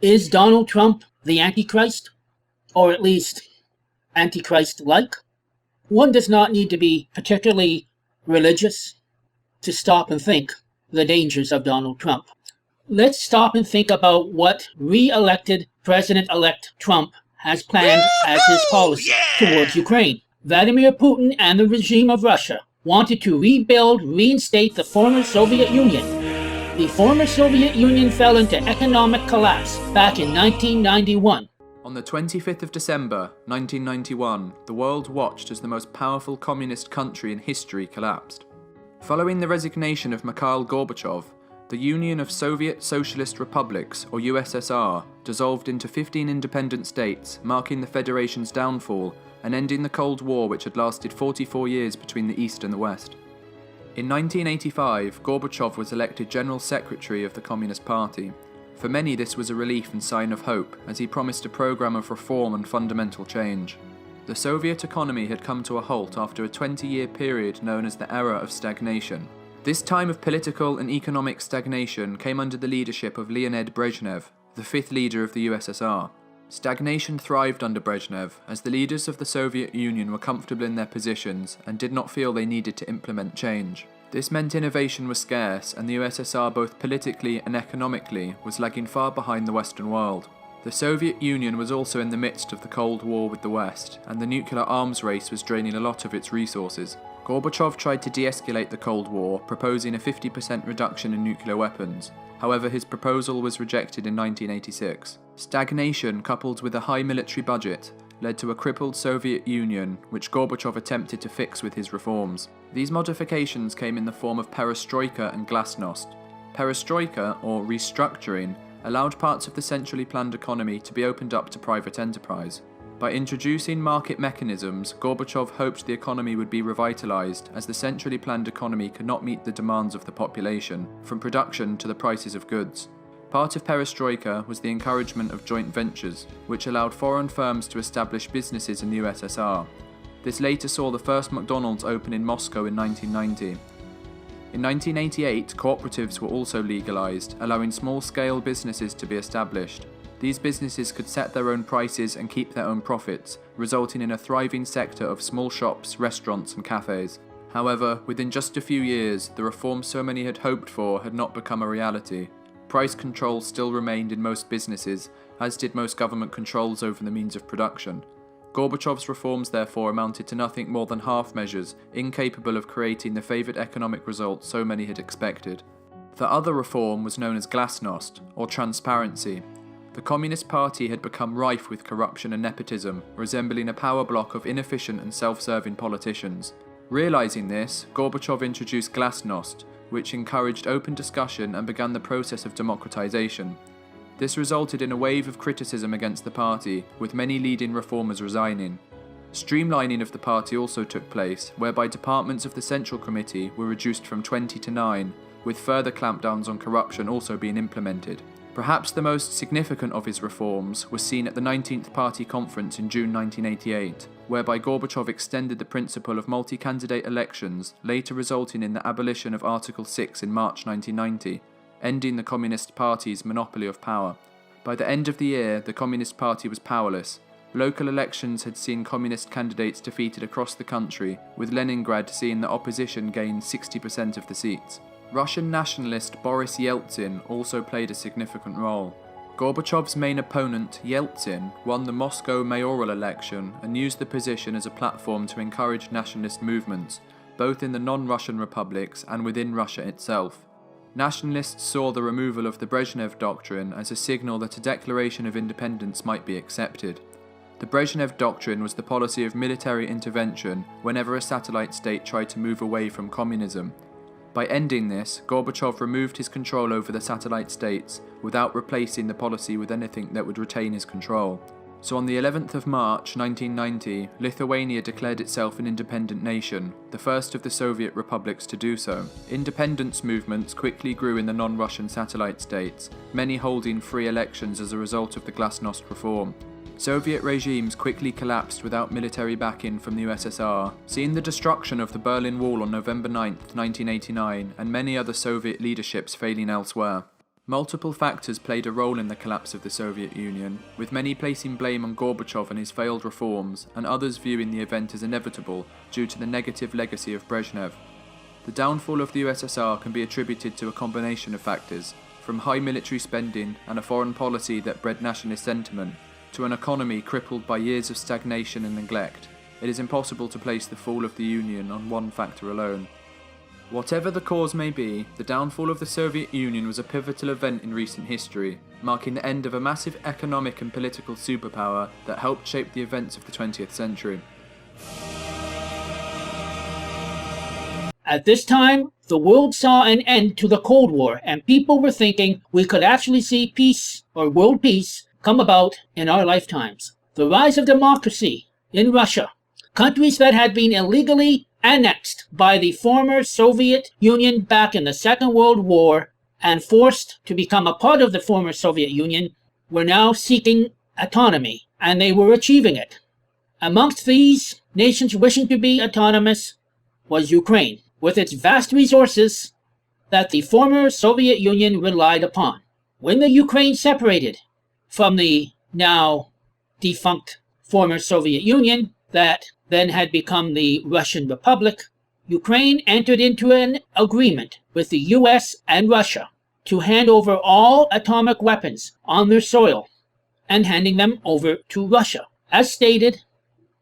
Is Donald Trump the Antichrist? Or at least Antichrist-like? One does not need to be particularly religious to stop and think the dangers of Donald Trump. Let's stop and think about what re-elected President-elect Trump has planned as his policy towards Ukraine. Vladimir Putin and the regime of Russia wanted to reinstate the former Soviet Union. The former Soviet Union fell into economic collapse back in 1991. On the 25th of December, 1991, the world watched as the most powerful communist country in history collapsed. Following the resignation of Mikhail Gorbachev, the Union of Soviet Socialist Republics, or USSR, dissolved into 15 independent states, marking the Federation's downfall and ending the Cold War, which had lasted 44 years between the East and the West. In 1985, Gorbachev was elected General Secretary of the Communist Party. For many, this was a relief and sign of hope, as he promised a program of reform and fundamental change. The Soviet economy had come to a halt after a 20-year period known as the era of stagnation. This time of political and economic stagnation came under the leadership of Leonid Brezhnev, the fifth leader of the USSR. Stagnation thrived under Brezhnev, as the leaders of the Soviet Union were comfortable in their positions and did not feel they needed to implement change. This meant innovation was scarce, and the USSR, both politically and economically, was lagging far behind the Western world. The Soviet Union was also in the midst of the Cold War with the West, and the nuclear arms race was draining a lot of its resources. Gorbachev tried to de-escalate the Cold War, proposing a 50% reduction in nuclear weapons. However, his proposal was rejected in 1986. Stagnation, coupled with a high military budget, led to a crippled Soviet Union, which Gorbachev attempted to fix with his reforms. These modifications came in the form of perestroika and glasnost. Perestroika, or restructuring, allowed parts of the centrally planned economy to be opened up to private enterprise. By introducing market mechanisms, Gorbachev hoped the economy would be revitalized, as the centrally planned economy could not meet the demands of the population, from production to the prices of goods. Part of perestroika was the encouragement of joint ventures, which allowed foreign firms to establish businesses in the USSR. This later saw the first McDonald's open in Moscow in 1990. In 1988, cooperatives were also legalized, allowing small-scale businesses to be established. These businesses could set their own prices and keep their own profits, resulting in a thriving sector of small shops, restaurants and cafes. However, within just a few years, the reforms so many had hoped for had not become a reality. Price control still remained in most businesses, as did most government controls over the means of production. Gorbachev's reforms therefore amounted to nothing more than half measures, incapable of creating the favoured economic results so many had expected. The other reform was known as glasnost, or transparency. The Communist Party had become rife with corruption and nepotism, resembling a power block of inefficient and self-serving politicians. Realising this, Gorbachev introduced glasnost, which encouraged open discussion and began the process of democratization. This resulted in a wave of criticism against the party, with many leading reformers resigning. Streamlining of the party also took place, whereby departments of the Central Committee were reduced from 20 to 9, with further clampdowns on corruption also being implemented. Perhaps the most significant of his reforms was seen at the 19th Party Conference in June 1988, whereby Gorbachev extended the principle of multi-candidate elections, later resulting in the abolition of Article 6 in March 1990, ending the Communist Party's monopoly of power. By the end of the year, the Communist Party was powerless. Local elections had seen Communist candidates defeated across the country, with Leningrad seeing the opposition gain 60% of the seats. Russian nationalist Boris Yeltsin also played a significant role. Gorbachev's main opponent, Yeltsin, won the Moscow mayoral election and used the position as a platform to encourage nationalist movements, both in the non-Russian republics and within Russia itself. Nationalists saw the removal of the Brezhnev Doctrine as a signal that a declaration of independence might be accepted. The Brezhnev Doctrine was the policy of military intervention whenever a satellite state tried to move away from communism. By ending this, Gorbachev removed his control over the satellite states without replacing the policy with anything that would retain his control. So on the 11th of March 1990, Lithuania declared itself an independent nation, the first of the Soviet republics to do so. Independence movements quickly grew in the non-Russian satellite states, many holding free elections as a result of the glasnost reform. Soviet regimes quickly collapsed without military backing from the USSR, seeing the destruction of the Berlin Wall on November 9, 1989, and many other Soviet leaderships failing elsewhere. Multiple factors played a role in the collapse of the Soviet Union, with many placing blame on Gorbachev and his failed reforms, and others viewing the event as inevitable due to the negative legacy of Brezhnev. The downfall of the USSR can be attributed to a combination of factors, from high military spending and a foreign policy that bred nationalist sentiment, to an economy crippled by years of stagnation and neglect. It is impossible to place the fall of the Union on one factor alone. Whatever the cause may be, the downfall of the Soviet Union was a pivotal event in recent history, marking the end of a massive economic and political superpower that helped shape the events of the 20th century. At this time, the world saw an end to the Cold War, and people were thinking we could actually see peace, or world peace, come about in our lifetimes. The rise of democracy in Russia, countries that had been illegally annexed by the former Soviet Union back in the Second World War and forced to become a part of the former Soviet Union, were now seeking autonomy, and they were achieving it. Amongst these nations wishing to be autonomous was Ukraine, with its vast resources that the former Soviet Union relied upon. When the Ukraine separated from the now defunct former Soviet Union, that then had become the Russian Republic, Ukraine entered into an agreement with the US and Russia to hand over all atomic weapons on their soil and handing them over to Russia, as stated,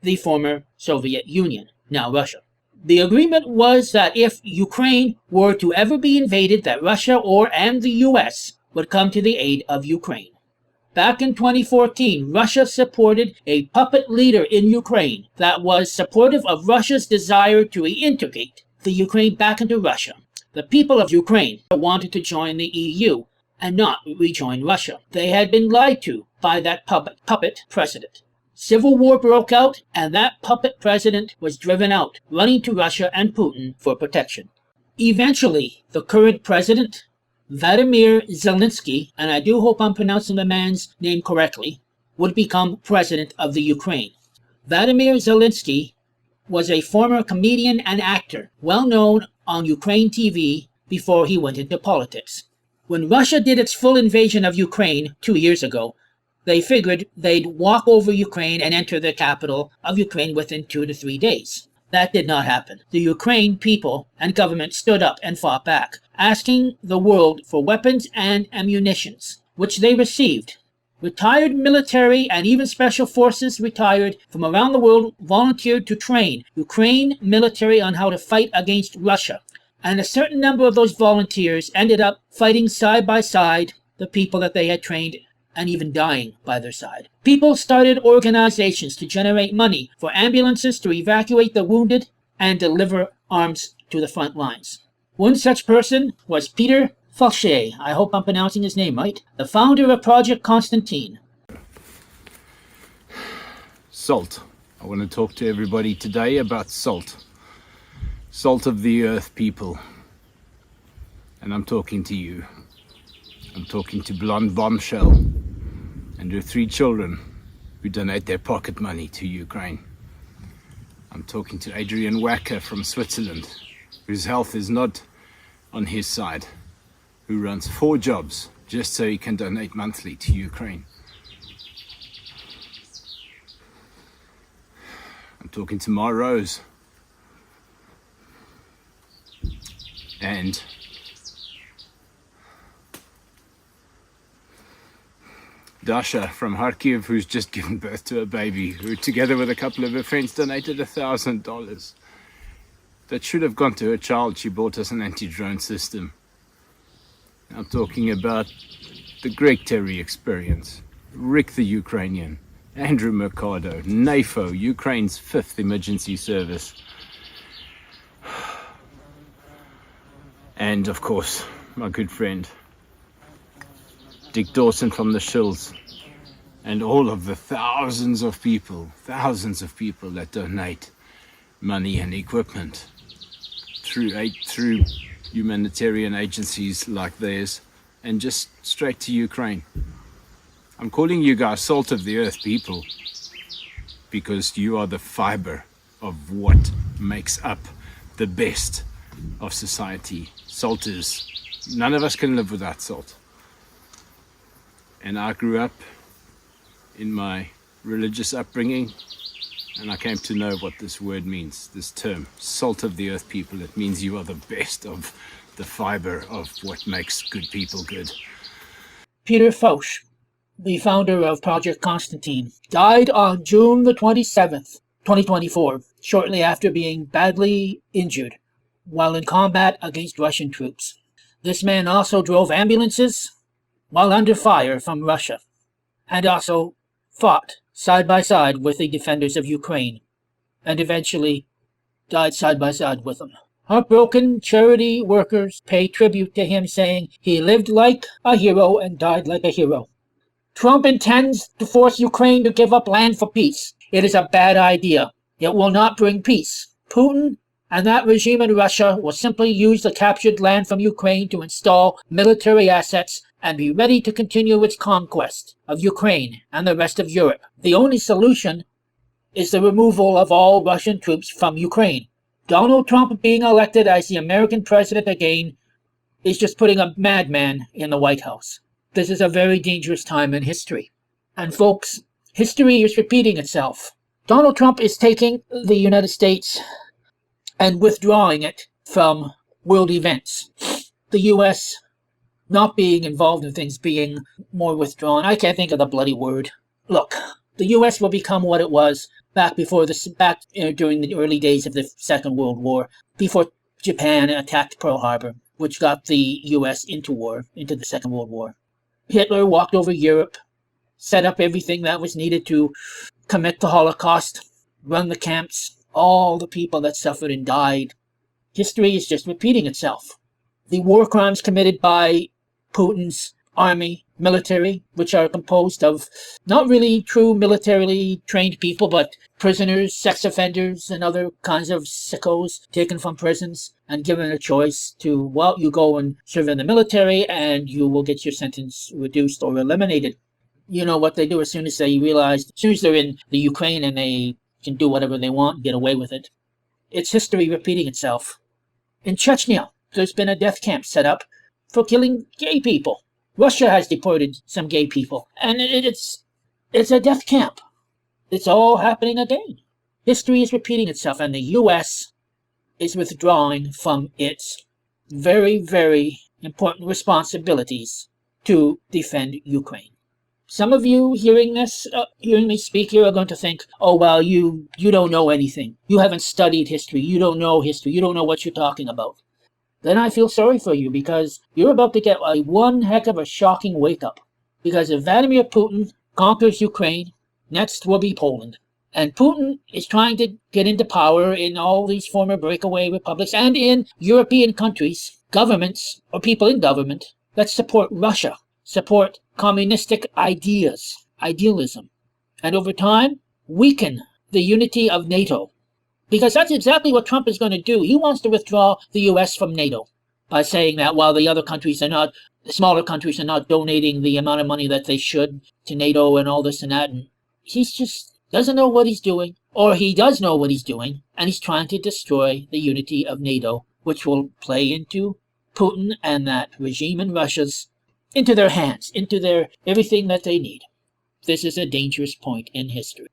the former Soviet Union, now Russia. The agreement was that if Ukraine were to ever be invaded, that Russia and the US would come to the aid of Ukraine. Back in 2014, Russia supported a puppet leader in Ukraine that was supportive of Russia's desire to reintegrate the Ukraine back into Russia. The people of Ukraine wanted to join the EU and not rejoin Russia. They had been lied to by that puppet president. Civil war broke out, and that puppet president was driven out, running to Russia and Putin for protection. Eventually, the current president, Vladimir Zelensky, and I do hope I'm pronouncing the man's name correctly, would become president of the Ukraine. Vladimir Zelensky was a former comedian and actor, well known on Ukraine TV before he went into politics. When Russia did its full invasion of Ukraine 2 years ago, they figured they'd walk over Ukraine and enter the capital of Ukraine within 2 to 3 days. That did not happen. The Ukraine people and government stood up and fought back, asking the world for weapons and ammunitions, which they received. Retired military and even special forces retired from around the world volunteered to train Ukraine military on how to fight against Russia. And a certain number of those volunteers ended up fighting side by side the people that they had trained and even dying by their side. People started organizations to generate money for ambulances to evacuate the wounded and deliver arms to the front lines. One such person was Peter Falche, I hope I'm pronouncing his name right, the founder of Project Constantine. Salt. I want to talk to everybody today about salt. Salt of the earth people. And I'm talking to you. I'm talking to Blonde Bombshell and her 3 children who donate their pocket money to Ukraine. I'm talking to Adrian Wacker from Switzerland, whose health is not on his side, who runs 4 jobs just so he can donate monthly to Ukraine. I'm talking to Ma Rose and Dasha from Kharkiv, who's just given birth to a baby, who together with a couple of her friends donated $1,000. That should have gone to her child. She bought us an anti-drone system. I'm talking about the Greg Terry experience, Rick the Ukrainian, Andrew Mercado, NAFO, Ukraine's 5th emergency service. And of course, my good friend, Dick Dawson from the Shills, and all of the thousands of people that donate money and equipment through humanitarian agencies like theirs, and just straight to Ukraine. I'm calling you guys salt of the earth people because you are the fiber of what makes up the best of society. Salt is, none of us can live without salt. And I grew up in my religious upbringing, and I came to know what this word means, this term, salt of the earth people. It means you are the best of the fiber of what makes good people good. Peter Foch, the founder of Project Constantine, died on June the 27th, 2024, shortly after being badly injured while in combat against Russian troops. This man also drove ambulances while under fire from Russia, and also fought side by side with the defenders of Ukraine, and eventually died side by side with them. Heartbroken charity workers pay tribute to him, saying he lived like a hero and died like a hero. Trump intends to force Ukraine to give up land for peace. It is a bad idea. It will not bring peace. Putin and that regime in Russia will simply use the captured land from Ukraine to install military assets and be ready to continue its conquest of Ukraine and the rest of Europe. The only solution is the removal of all Russian troops from Ukraine. Donald Trump being elected as the American president again is just putting a madman in the White House. This is a very dangerous time in history. And folks, history is repeating itself. Donald Trump is taking the United States and withdrawing it from world events. The U.S. not being involved in things, being more withdrawn. I can't think of the bloody word. Look, the U.S. will become what it was during the early days of the Second World War, before Japan attacked Pearl Harbor, which got the U.S. into the Second World War. Hitler walked over Europe, set up everything that was needed to commit the Holocaust, run the camps, all the people that suffered and died. History is just repeating itself. The war crimes committed by Putin's army, military, which are composed of not really true militarily trained people, but prisoners, sex offenders, and other kinds of sickos taken from prisons and given a choice to, well, you go and serve in the military and you will get your sentence reduced or eliminated. You know what they do as soon as they're in the Ukraine and they can do whatever they want and get away with it. It's history repeating itself. In Chechnya, there's been a death camp set up for killing gay people. Russia has deported some gay people, and it's a death camp. It's all happening again. History is repeating itself, and the U.S. is withdrawing from its very, very important responsibilities to defend Ukraine. Some of you hearing me speak here are going to think, oh, well, you don't know anything. You haven't studied history. You don't know history. You don't know what you're talking about. Then I feel sorry for you, because you're about to get one heck of a shocking wake-up. Because if Vladimir Putin conquers Ukraine, next will be Poland. And Putin is trying to get into power in all these former breakaway republics and in European countries, governments, or people in government that support Russia, support communistic idealism, and over time weaken the unity of NATO. Because that's exactly what Trump is going to do. He wants to withdraw the U.S. from NATO by saying that while the smaller countries are not donating the amount of money that they should to NATO and all this and that. And he just doesn't know what he's doing, or he does know what he's doing, and he's trying to destroy the unity of NATO, which will play into Putin and that regime in Russia's, into their hands, into their everything that they need. This is a dangerous point in history.